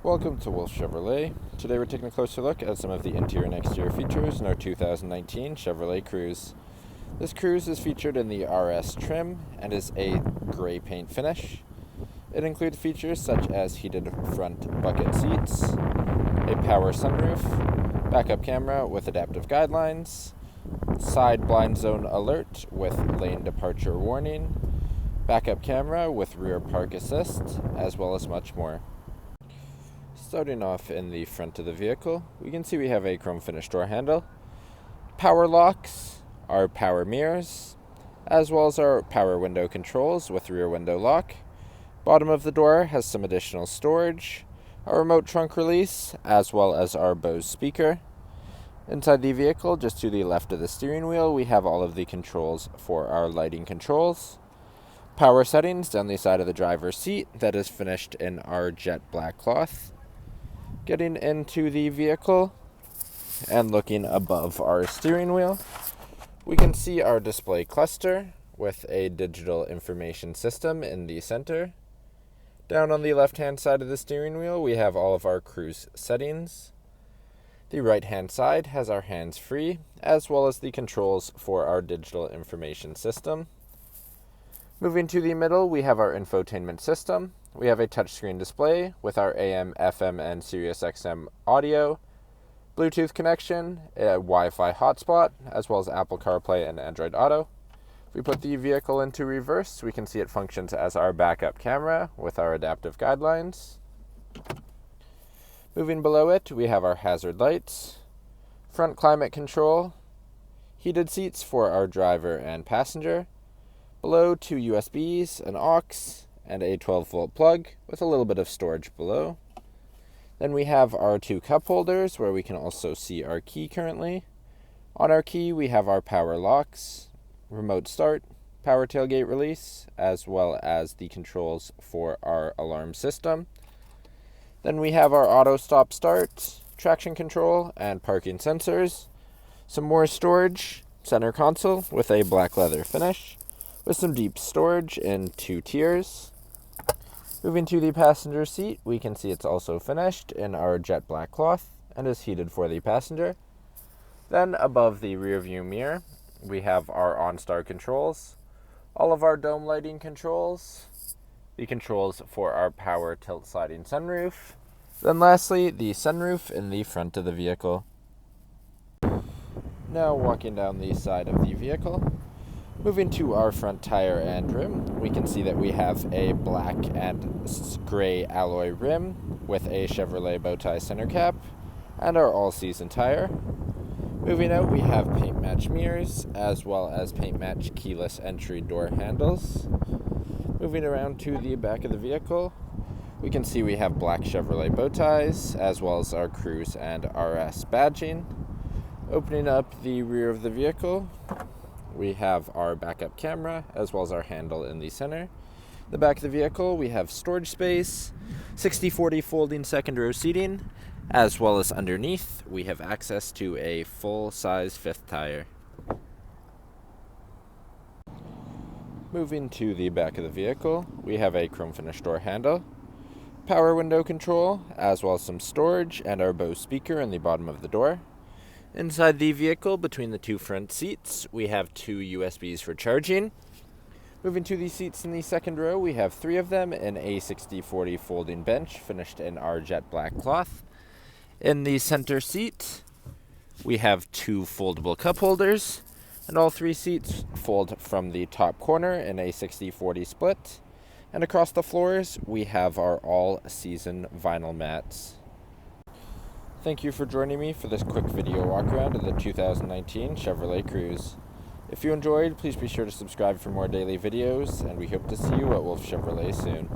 Welcome to Wolfe Chevrolet. Today we're taking a closer look at some of the interior and exterior features in our 2019 Chevrolet Cruze. This Cruze is featured in the RS trim and is a gray paint finish. It includes features such as heated front bucket seats, a power sunroof, backup camera with adaptive guidelines, side blind zone alert with lane departure warning, backup camera with rear park assist, as well as much more. Starting off in the front of the vehicle, we can see we have a chrome finished door handle, power locks, our power mirrors, as well as our power window controls with rear window lock. Bottom of the door has some additional storage, a remote trunk release, as well as our Bose speaker. Inside the vehicle, just to the left of the steering wheel, we have all of the controls for our lighting controls. Power settings down the side of the driver's seat that is finished in our jet black cloth. Getting into the vehicle and looking above our steering wheel, we can see our display cluster with a digital information system in the center. Down on the left-hand side of the steering wheel, we have all of our cruise settings. The right-hand side has our hands-free, as well as the controls for our digital information system. Moving to the middle, we have our infotainment system. We have a touchscreen display with our AM, FM, and Sirius XM audio, Bluetooth connection, a Wi-Fi hotspot, as well as Apple CarPlay and Android Auto. If we put the vehicle into reverse, we can see it functions as our backup camera with our adaptive guidelines. Moving below it, we have our hazard lights, front climate control, heated seats for our driver and passenger, below 2 USBs, an aux, and a 12-volt plug with a little bit of storage below. Then we have our 2 cup holders where we can also see our key currently. On our key, we have our power locks, remote start, power tailgate release, as well as the controls for our alarm system. Then we have our auto stop start, traction control, and parking sensors. Some more storage, center console with a black leather finish, with some deep storage in 2 tiers. Moving to the passenger seat, we can see it's also finished in our jet black cloth and is heated for the passenger. Then above the rear view mirror, we have our OnStar controls, all of our dome lighting controls, the controls for our power tilt sliding sunroof, then lastly, the sunroof in the front of the vehicle. Now walking down the side of the vehicle, moving to our front tire and rim, we can see that we have a black and gray alloy rim with a Chevrolet bow tie center cap and our all-season tire. Moving out, we have paint match mirrors as well as paint match keyless entry door handles. Moving around to the back of the vehicle, we can see we have black Chevrolet bow ties as well as our Cruze and RS badging. Opening up the rear of the vehicle, we have our backup camera as well as our handle in the center. The back of the vehicle, we have storage space, 60/40 folding second row seating, as well as underneath, we have access to a full-size 5th tire. Moving to the back of the vehicle, we have a chrome finished door handle, power window control, as well as some storage and our Bose speaker in the bottom of the door. Inside the vehicle, between the 2 front seats, we have 2 USBs for charging. Moving to the seats in the second row, we have 3 of them in a 60/40 folding bench finished in our jet black cloth. In the center seat, we have 2 foldable cup holders, and all 3 seats fold from the top corner in a 60/40 split. And across the floors, we have our all-season vinyl mats. Thank you for joining me for this quick video walk around of the 2019 Chevrolet Cruze. If you enjoyed, please be sure to subscribe for more daily videos, and we hope to see you at Wolfe Chevrolet soon.